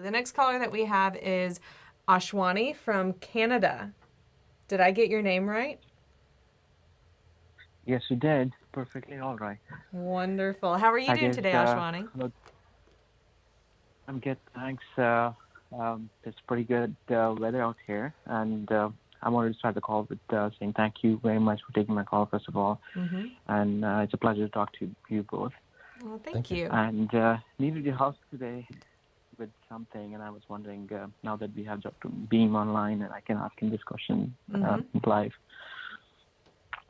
The next caller that we have is Ashwani from Canada. Did I get your name right? Yes, you did. Perfectly all right. Wonderful. How are you I doing guess today, Ashwani? look, I'm good. Thanks. It's pretty good weather out here, and I wanted to start the call with saying thank you very much for taking my call, first of all, Mm-hmm. and it's a pleasure to talk to you both. Well, thank Thank you. you. And needed your help today with something, and I was wondering now that we have Dr. Beam online, and I can ask him this question live.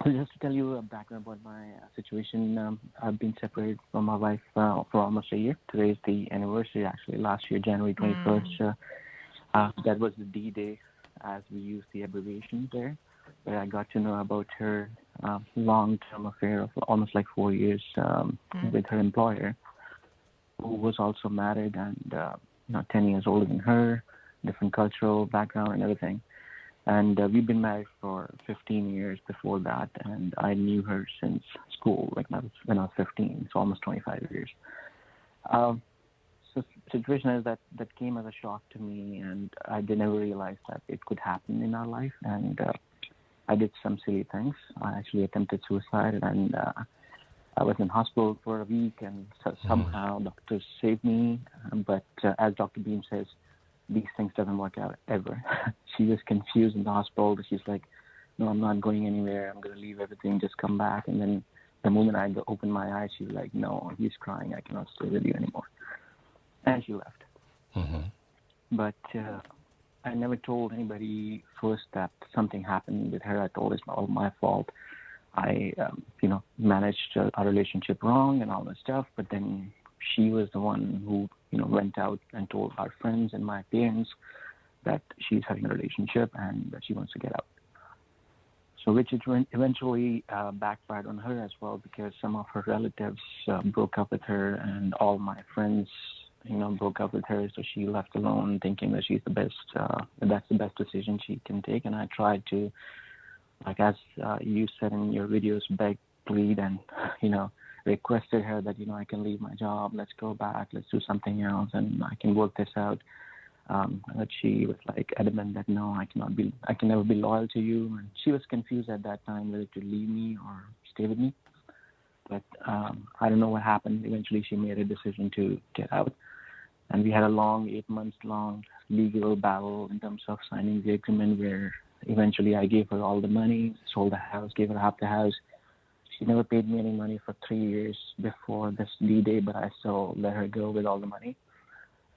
So just to tell you a background about my situation, I've been separated from my wife for almost a year. Today is the anniversary, actually. Last year, January 21st, that was the D-Day, as we use the abbreviation there, where I got to know about her long-term affair of almost like 4 years with her employer, who was also married and 10 years older than her, different cultural background and everything. And we've been married for 15 years before that, and I knew her since school, like when I was 15, so almost 25 years. So the situation is that came as a shock to me, and I did never realize that it could happen in our life, and I did some silly things. I actually attempted suicide, and I was in hospital for a week, and somehow doctors saved me. But as Dr. Beam says, these things doesn't work out ever. She was confused in the hospital. She's like, no, I'm not going anywhere. I'm going to leave everything, just come back. And then the moment I opened my eyes, she was like, no, he's crying. I cannot stay with you anymore. And she left. But I never told anybody first that something happened with her. I told it's all my fault. I, managed our relationship wrong and all that stuff. But then she was the one who, went out and told our friends and my parents that she's having a relationship and that she wants to get out. So which eventually backfired on her as well, because some of her relatives broke up with her, and all my friends, broke up with her. So she left alone, thinking that she's the best, that's the best decision she can take. And I tried to, like as you said in your videos, beg, plead, and requested her that I can leave my job, let's go back, let's do something else, and I can work this out. But she was like adamant that no, I can never be loyal to you. And she was confused at that time whether to leave me or stay with me. But I don't know what happened. Eventually, she made a decision to get out, and we had a long 8 months long legal battle in terms of signing the agreement, where eventually I gave her all the money, sold the house, gave her half the house. She never paid me any money for 3 years before this D-Day, but I still let her go with all the money,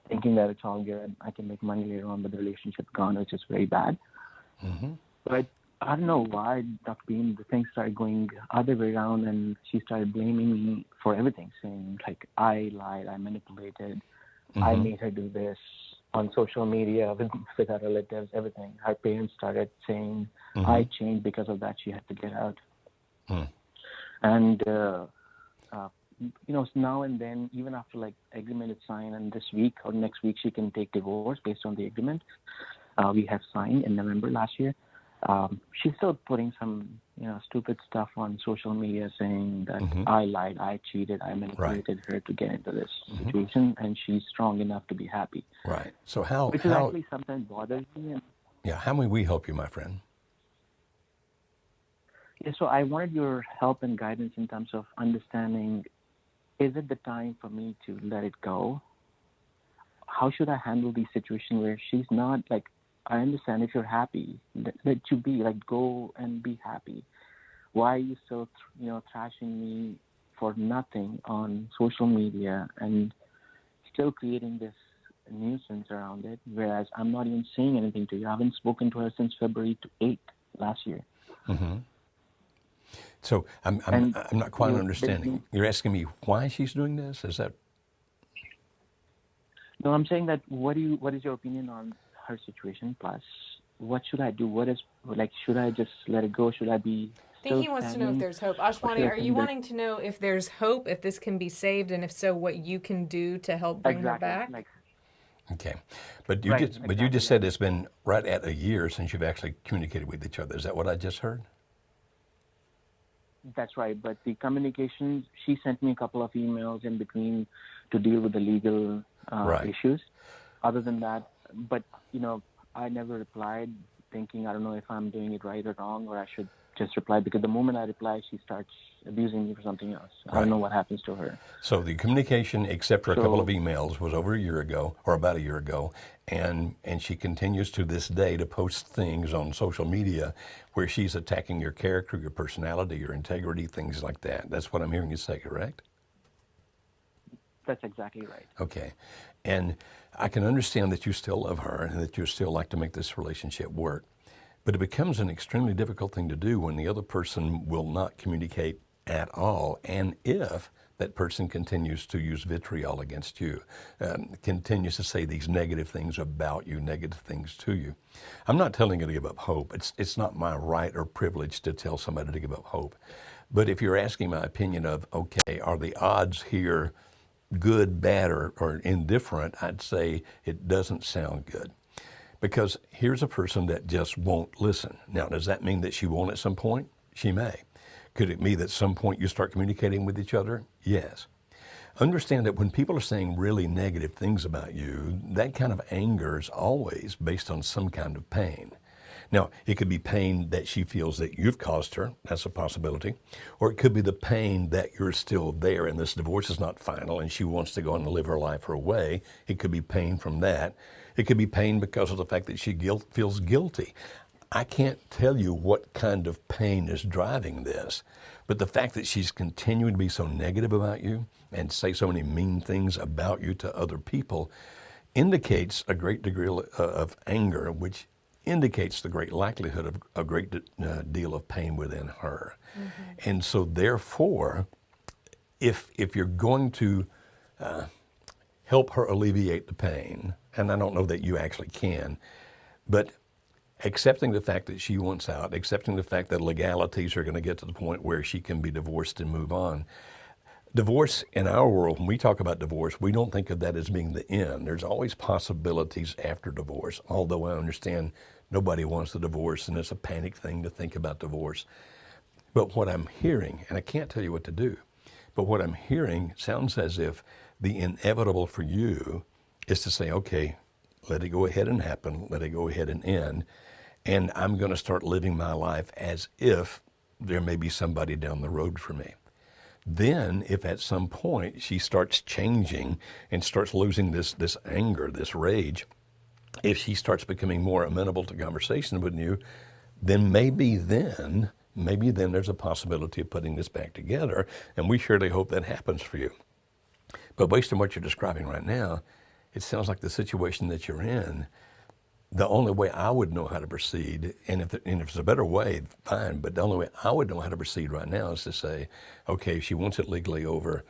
thinking that it's all good. I can make money later on, but the relationship gone, which is very bad. But I don't know why, Dr. Beam, the things started going other way around, and she started blaming me for everything, saying, like, I lied, I manipulated, I made her do this on social media with her relatives, everything. Her parents started saying, I changed because of that, she had to get out. And, now and then, even after like agreement is signed, and this week or next week she can take divorce based on the agreement we have signed in November last year. She's still putting some, stupid stuff on social media, saying that I lied, I cheated, I manipulated her to get into this situation, and she's strong enough to be happy. Right. So how? Which is actually sometimes bothers me. How may we help you, my friend? Yeah, so I wanted your help and guidance in terms of understanding, is it the time for me to let it go? How should I handle the situation where she's not, like, I understand if you're happy, let you be, like, go and be happy. Why are you so, trashing me for nothing on social media and still creating this nuisance around it, whereas I'm not even saying anything to you? I haven't spoken to her since February 8th last year. So I'm not quite understanding. You're asking me why she's doing this? Is that? No, I'm saying that what is your opinion on her situation? Plus, what should I do? What is, like, should I just let it go? Should I be I think he wants to know if there's hope. Ashwani, are you wanting to know if there's hope, if this can be saved, and if so, what you can do to help bring her back? Okay, but you just said it's been right at a year since you've actually communicated with each other. Is that what I just heard? That's right, but the communication, she sent me a couple of emails in between to deal with the legal issues. other than that, but I never replied, thinking I don't know if I'm doing it right or wrong, or I should just reply, because the moment I reply, she starts abusing me for something else. I don't know what happens to her. So the communication, except for a couple of emails, was over a year ago, or about a year ago, and she continues to this day to post things on social media where she's attacking your character, your personality, your integrity, things like that. That's what I'm hearing you say, correct? That's exactly right. Okay. And I can understand that you still love her and that you still like to make this relationship work. But it becomes an extremely difficult thing to do when the other person will not communicate at all. And if that person continues to use vitriol against you, continues to say these negative things about you, negative things to you. I'm not telling you to give up hope. It's not my right or privilege to tell somebody to give up hope. But if you're asking my opinion of, okay, are the odds here good, bad, or indifferent, I'd say it doesn't sound good. Because here's a person that just won't listen. Now, does that mean that she won't at some point? She may. Could it mean that at some point you start communicating with each other? Yes. Understand that when people are saying really negative things about you, that kind of anger is always based on some kind of pain. Now, it could be pain that she feels that you've caused her. That's a possibility. Or it could be the pain that you're still there and this divorce is not final and she wants to go on and live her life her way. It could be pain from that. It could be pain because of the fact that she feels guilty. I can't tell you what kind of pain is driving this, but the fact that she's continuing to be so negative about you and say so many mean things about you to other people indicates a great degree of anger, which indicates the great likelihood of a great deal of pain within her. Mm-hmm. And so therefore, if you're going to help her alleviate the pain, and I don't know that you actually can, but accepting the fact that she wants out, accepting the fact that legalities are going to get to the point where she can be divorced and move on. Divorce in our world, when we talk about divorce, we don't think of that as being the end. There's always possibilities after divorce, although I understand nobody wants the divorce and it's a panic thing to think about divorce. But what I'm hearing, and I can't tell you what to do, but what I'm hearing sounds as if the inevitable for you is to say, okay, let it go ahead and happen, let it go ahead and end, and I'm going to start living my life as if there may be somebody down the road for me. Then, if at some point she starts changing and starts losing this anger, this rage, if she starts becoming more amenable to conversation with you, then maybe then there's a possibility of putting this back together, and we surely hope that happens for you. But based on what you're describing right now, it sounds like the situation that you're in, the only way I would know how to proceed, and if it's a better way, fine, but the only way I would know how to proceed right now is to say, okay, if she wants it legally over,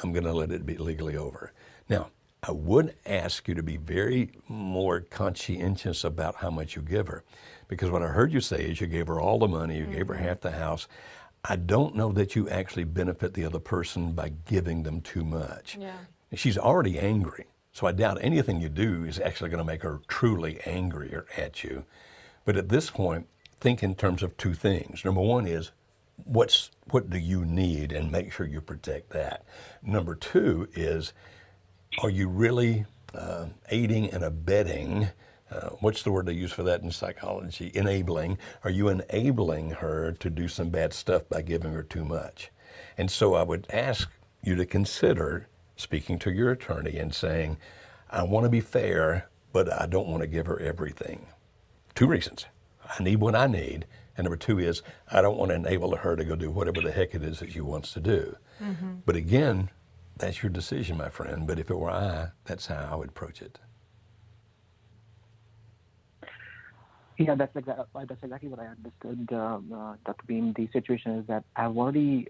I'm going to let it be legally over. Now, I would ask you to be very more conscientious about how much you give her, because what I heard you say is you gave her all the money, you gave her half the house. I don't know that you actually benefit the other person by giving them too much. Yeah. She's already angry. So I doubt anything you do is actually going to make her truly angrier at you. But at this point, think in terms of two things. Number one is, what do you need, and make sure you protect that. Number two is, are you really aiding and abetting, what's the word they use for that in psychology? Enabling. Are you enabling her to do some bad stuff by giving her too much? And so I would ask you to consider speaking to your attorney and saying, I want to be fair, but I don't want to give her everything. Two reasons. I need what I need. And number two is, I don't want to enable her to go do whatever the heck it is that she wants to do. Mm-hmm. But again, that's your decision, my friend. But if it were I, that's how I would approach it. Yeah, that's exactly what I understood, Dr. Beam. The situation is that I've already,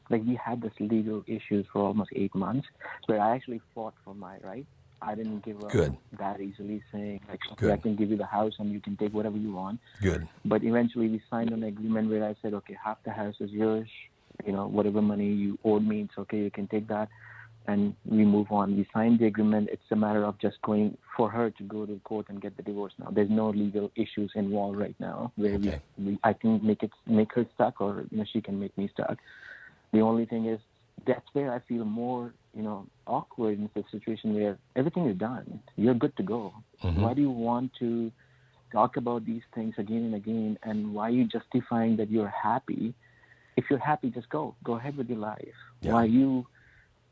we had this legal issues for almost 8 months, where I actually fought for my right. I didn't give up that easily, saying, okay, I can give you the house and you can take whatever you want. Good. But eventually we signed an agreement where I said, okay, half the house is yours. Whatever money you owed me, it's okay, you can take that. And we move on. We signed the agreement. It's a matter of just going for her to go to court and get the divorce now. There's no legal issues involved right now where I can make her stuck, or she can make me stuck. The only thing is, that's where I feel more awkward in a situation where everything is done. You're good to go. Why do you want to talk about these things again and again? And why are you justifying that you're happy? If you're happy, just go ahead with your life. Yeah. Why are you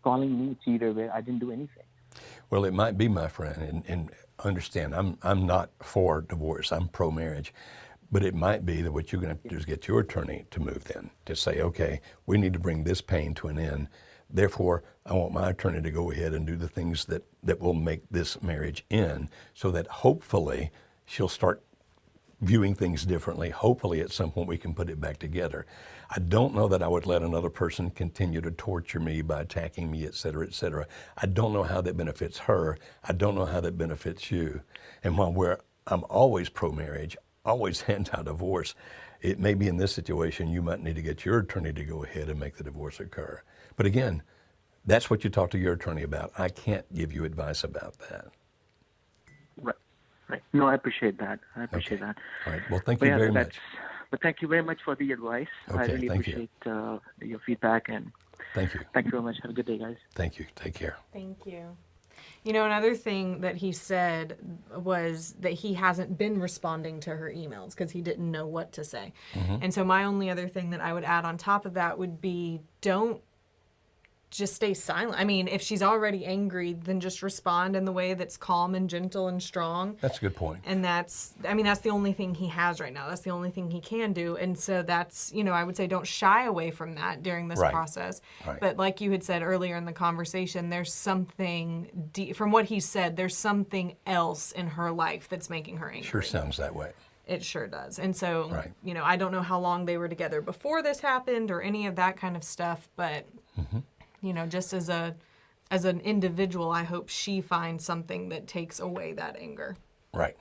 calling me a cheater where I didn't do anything? Well, it might be, my friend, and understand, I'm not for divorce. I'm pro-marriage. But it might be that what you're going to do is get your attorney to move then, to say, okay, we need to bring this pain to an end. Therefore, I want my attorney to go ahead and do the things that will make this marriage end, so that hopefully she'll start viewing things differently. Hopefully at some point we can put it back together. I don't know that I would let another person continue to torture me by attacking me, et cetera, et cetera. I don't know how that benefits her. I don't know how that benefits you. And while I'm always pro-marriage, always anti-divorce, it may be in this situation you might need to get your attorney to go ahead and make the divorce occur. But again, that's what you talk to your attorney about. I can't give you advice about that. Right. No, I appreciate that. that. All right. Well, thank you very much. But thank you very much for the advice. Okay, I really thank appreciate your feedback, and thank you. Thank you very much. Have a good day, guys. Thank you. Take care. Thank you. Another thing that he said was that he hasn't been responding to her emails because he didn't know what to say. And so my only other thing that I would add on top of that would be, don't just stay silent. I mean, if she's already angry, then just respond in the way that's calm and gentle and strong. That's a good point. And that's the only thing he has right now. That's the only thing he can do. And so that's, I would say don't shy away from that during this process. Right. But like you had said earlier in the conversation, there's something, from what he said, there's something else in her life that's making her angry. Sure sounds that way. It sure does. And so, I don't know how long they were together before this happened or any of that kind of stuff, but just as an individual, I hope she finds something that takes away that anger. Right.